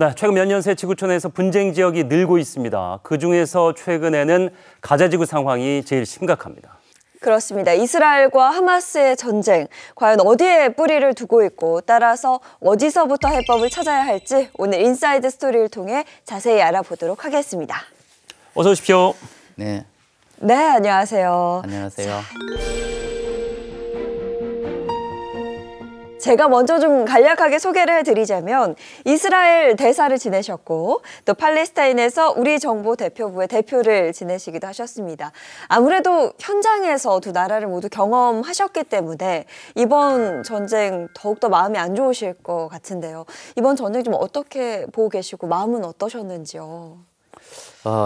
네, 최근 몇 년 새 지구촌에서 분쟁 지역이 늘고 있습니다. 그중에서 최근에는 가자 지구 상황이 제일 심각합니다. 그렇습니다. 이스라엘과 하마스의 전쟁, 과연 어디에 뿌리를 두고 있고 따라서 어디서부터 해법을 찾아야 할지 오늘 인사이드 스토리를 통해 자세히 알아보도록 하겠습니다. 어서 오십시오. 네. 네, 안녕하세요. 안녕하세요. 제가 먼저 좀 간략하게 소개를 해드리자면 이스라엘 대사를 지내셨고 또 팔레스타인에서 우리 정부 대표부의 대표를 지내시기도 하셨습니다. 아무래도 현장에서 두 나라를 모두 경험하셨기 때문에 이번 전쟁 더욱더 마음이 안 좋으실 것 같은데요. 이번 전쟁 좀 어떻게 보고 계시고 마음은 어떠셨는지요?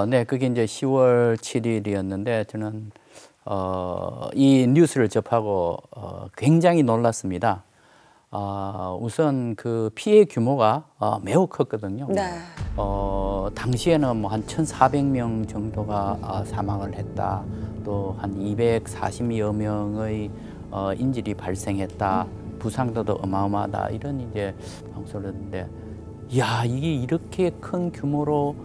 네, 그게 이제 10월 7일이었는데 저는 이 뉴스를 접하고 굉장히 놀랐습니다. 우선 그 피해 규모가 매우 컸거든요. 네. 당시에는 뭐 한 1,400명 정도가 사망을 했다. 또 한 240여 명의 인질이 발생했다. 부상도 어마어마하다. 이런 이제 방송을 했는데, 야, 이게 이렇게 큰 규모로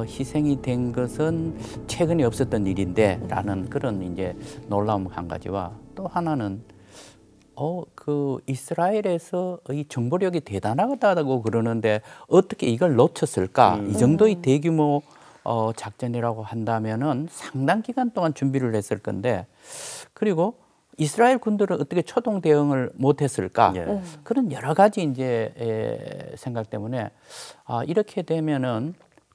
희생이 된 것은 최근에 없었던 일인데라는 그런 이제 놀라움 한 가지와 또 하나는 그 이스라엘에서 이 정보력이 대단하다고 그러는데 어떻게 이걸 놓쳤을까? 이 정도의 대규모 작전이라고 한다면은 상당 기간 동안 준비를 했을 건데, 그리고 이스라엘 군들은 어떻게 초동 대응을 못했을까? 그런 여러 가지 이제 생각 때문에 이렇게 되면은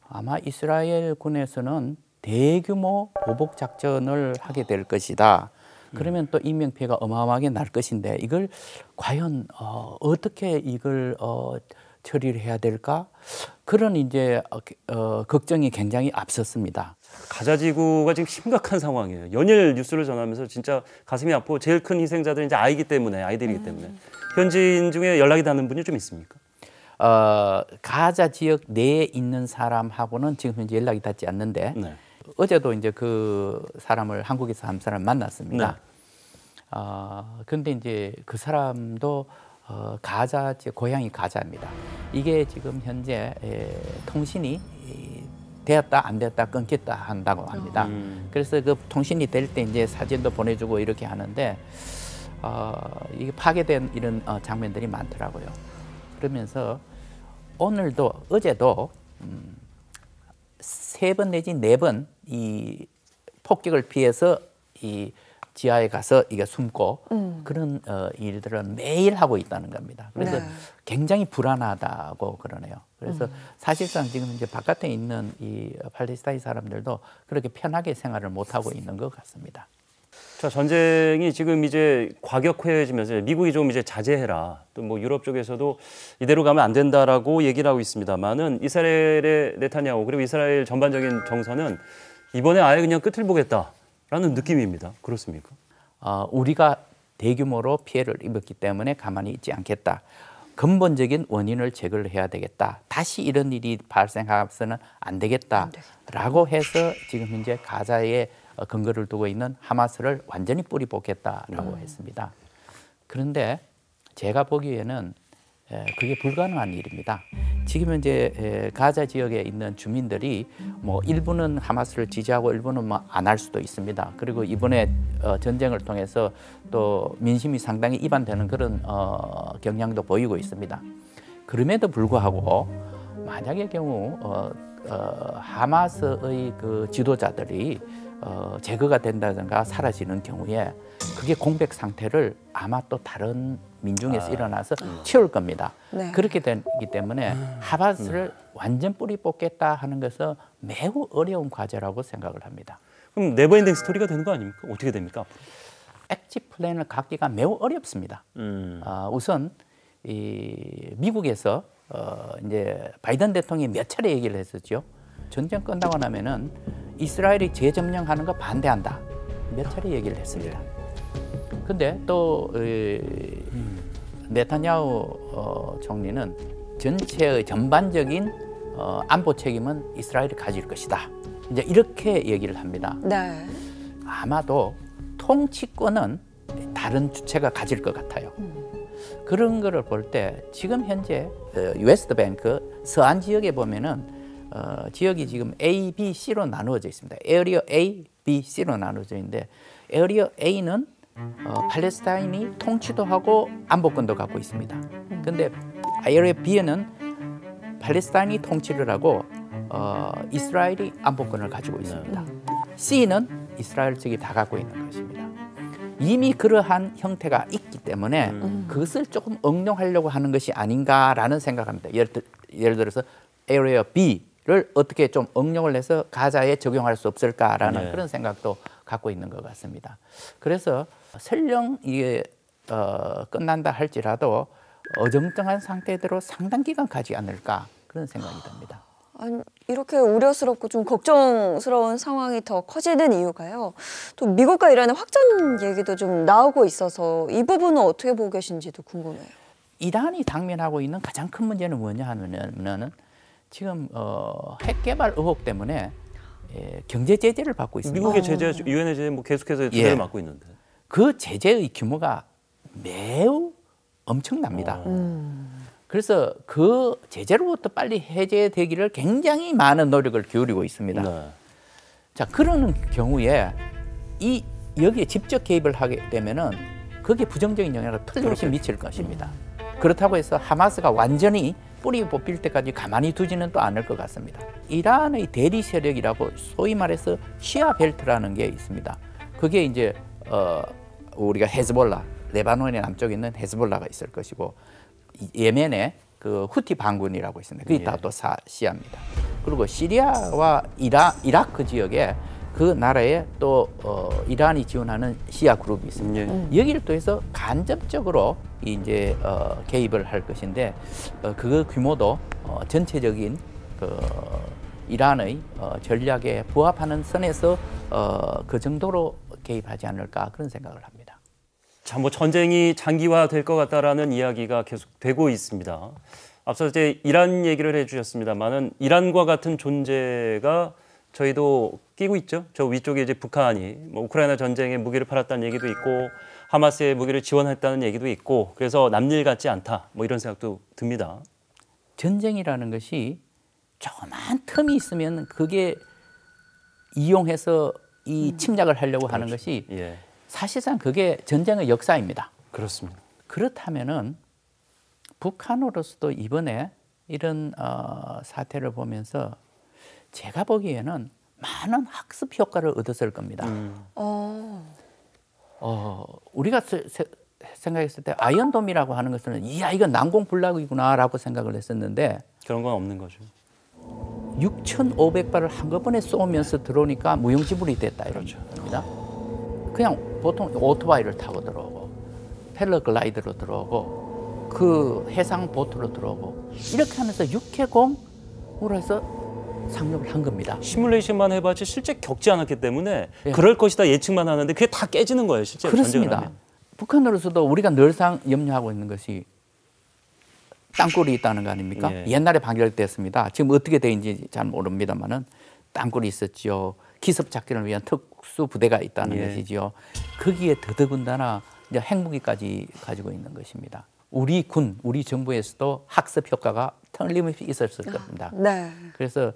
아마 이스라엘 군에서는 대규모 보복 작전을 하게 될 것이다. 그러면 또 인명피해가 어마어마하게 날 것인데 이걸 과연 어떻게 이걸 처리를 해야 될까? 그런 이제 걱정이 굉장히 앞섰습니다. 가자 지구가 지금 심각한 상황이에요. 연일 뉴스를 전하면서 진짜 가슴이 아프고 제일 큰 희생자들은 이제 아이들이기 때문에 현지인 중에 연락이 닿는 분이 좀 있습니까? 가자 지역 내에 있는 사람하고는 지금 현재 연락이 닿지 않는데. 네. 어제도 이제 그 사람을 한국에서 한 사람 만났습니다. 네. 근데 이제 그 사람도 가자 지역, 고향이 가자입니다. 이게 지금 현재 통신이 되었다 안 되었다 끊겼다 한다고 합니다. 그래서 그 통신이 될 때 이제 사진도 보내주고 이렇게 하는데 이게 파괴된 이런 장면들이 많더라고요. 그러면서 오늘도 어제도 3번 내지 4번 이 폭격을 피해서 이 지하에 가서 이게 숨고 그런 일들을 매일 하고 있다는 겁니다. 그래서 네. 굉장히 불안하다고 그러네요. 그래서 사실상 지금 이제 바깥에 있는 이 팔레스타인 사람들도 그렇게 편하게 생활을 못 하고 있는 것 같습니다. 자, 전쟁이 지금 이제 과격해지면서 미국이 좀 이제 자제해라. 또 뭐 유럽 쪽에서도 이대로 가면 안 된다라고 얘기를 하고 있습니다만은 이스라엘의 네타냐후 그리고 이스라엘 전반적인 정서는 이번에 아예 그냥 끝을 보겠다라는 느낌입니다. 그렇습니까? 우리가 대규모로 피해를 입었기 때문에 가만히 있지 않겠다. 근본적인 원인을 제거를 해야 되겠다. 다시 이런 일이 발생해서는 안 되겠다라고 해서 지금 현재 가자에 근거를 두고 있는 하마스를 완전히 뿌리 뽑겠다라고 했습니다. 그런데 제가 보기에는 그게 불가능한 일입니다. 지금 현재 가자 지역에 있는 주민들이 뭐 일부는 하마스를 지지하고 일부는 뭐 안 할 수도 있습니다. 그리고 이번에 전쟁을 통해서 또 민심이 상당히 이반되는 그런 경향도 보이고 있습니다. 그럼에도 불구하고 만약의 경우 하마스의 그 지도자들이 제거가 된다든가 사라지는 경우에 그게 공백 상태를 아마 또 다른 민중에서 일어나서 채울 겁니다. 네. 그렇게 되기 때문에 하마스를 완전 뿌리 뽑겠다 하는 것은 매우 어려운 과제라고 생각을 합니다. 그럼 네버엔딩 스토리가 되는 거 아닙니까? 어떻게 됩니까? 앞으로? 액집 플랜을 갖기가 매우 어렵습니다. 우선 이 미국에서 이제 바이든 대통령이 몇 차례 얘기를 했었죠. 전쟁 끝나고 나면은 이스라엘이 재점령하는 거 반대한다. 몇 차례 얘기를 했습니다. 근데 또 네타냐후 총리는 전체의 전반적인 안보 책임은 이스라엘이 가질 것이다. 이제 이렇게 얘기를 합니다. 네. 아마도 통치권은 다른 주체가 가질 것 같아요. 그런 거를 볼 때 지금 현재 웨스트뱅크 서안 지역에 보면은 지역이 지금 A, B, C로 나누어져 있습니다. 에어리어 A, B, C로 나누어져 있는데 에어리어 A는 팔레스타인이 통치도 하고 안보권도 갖고 있습니다. 그런데 에어리어 B는 팔레스타인이 통치를 하고 이스라엘이 안보권을 가지고 있습니다. C는 이스라엘 측이 다 갖고 있는 것입니다. 이미 그러한 형태가 있기 때문에 그것을 조금 응용하려고 하는 것이 아닌가라는 생각합니다. 예를 들어서 에어리어 B를 어떻게 좀 응용을 해서 가자에 적용할 수 없을까라는 그런 생각도 갖고 있는 것 같습니다. 그래서 설령 이게 끝난다 할지라도 어정쩡한 상태대로 상당 기간 가지 않을까 그런 생각이 듭니다. 아니, 이렇게 우려스럽고 좀 걱정스러운 상황이 더 커지는 이유가요. 또 미국과 이란의 확전 얘기도 좀 나오고 있어서 이 부분은 어떻게 보고 계신지도 궁금해요. 이란이 당면하고 있는 가장 큰 문제는 뭐냐 하면은 지금 핵 개발 의혹 때문에 경제 제재를 받고 있습니다. 미국의 제재, 유엔의 제재 뭐 계속해서 제재를 맡고 있는데. 그 제재의 규모가 매우 엄청납니다. 그래서 그 제재로부터 빨리 해제되기를 굉장히 많은 노력을 기울이고 있습니다. 네. 자, 그러는 경우에 여기에 직접 개입을 하게 되면은 그게 부정적인 영향을 틀림없이 미칠 것입니다. 그렇다고 해서 하마스가 완전히 뿌리 뽑힐 때까지 가만히 두지는 또 않을 것 같습니다. 이란의 대리 세력이라고 소위 말해서 시아 벨트라는 게 있습니다. 그게 이제 우리가 헤즈볼라, 레바논의 남쪽에 있는 헤즈볼라가 있을 것이고 예멘에 그 후티 반군이라고 있습니다. 그게 다 또 시아입니다. 그리고 시리아와 이라크 지역에 그 나라에 또 이란이 지원하는 시아 그룹이 있습니다. 여기를 통해서 간접적으로 이제 개입을 할 것인데 그 규모도 전체적인 그 이란의 전략에 부합하는 선에서 그 정도로 개입하지 않을까 그런 생각을 합니다. 자, 뭐 전쟁이 장기화될 것 같다라는 이야기가 계속 되고 있습니다. 앞서 이제 이란 얘기를 해주셨습니다만은 이란과 같은 존재가 저희도 끼고 있죠. 저 위쪽에 이제 북한이 뭐 우크라이나 전쟁에 무기를 팔았다는 얘기도 있고 하마스의 무기를 지원했다는 얘기도 있고 그래서 남일 같지 않다. 뭐 이런 생각도 듭니다. 전쟁이라는 것이 조그만 틈이 있으면 그게 이용해서 이 침략을 하려고 하는 것이 사실상 그게 전쟁의 역사입니다. 그렇습니다. 그렇다면은 북한으로서도 이번에 이런 사태를 보면서 제가 보기에는 많은 학습 효과를 얻었을 겁니다. 우리가 생각했을 때 아이언돔이라고 하는 것은 이야 이건 난공불락이구나라고 생각을 했었는데 그런 건 없는 거죠. 6,500발을 한꺼번에 쏘면서 들어오니까 무용지물이 됐다 이런 겁니다. 그냥 보통 오토바이를 타고 들어오고 패러글라이더로 들어오고 그 해상 보트로 들어오고 이렇게 하면서 육해공으로 해서 상륙을 한 겁니다. 시뮬레이션만 해봤지 실제 겪지 않았기 때문에 그럴 것이다 예측만 하는데 그게 다 깨지는 거예요. 실제 그렇습니다. 북한으로서도 우리가 늘상 염려하고 있는 것이 땅굴이 있다는 거 아닙니까? 옛날에 방결됐습니다. 지금 어떻게 되는지 잘 모릅니다만은 땅굴이 있었지요. 기습 작전을 위한 특수 부대가 있다는 것이지요. 거기에 더더군다나 이제 핵무기까지 가지고 있는 것입니다. 우리 군, 우리 정부에서도 학습 효과가 틀림없이 있었을 겁니다. 그래서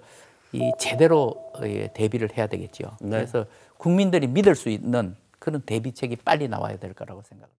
이 제대로 대비를 해야 되겠죠. 그래서 국민들이 믿을 수 있는 그런 대비책이 빨리 나와야 될 거라고 생각합니다.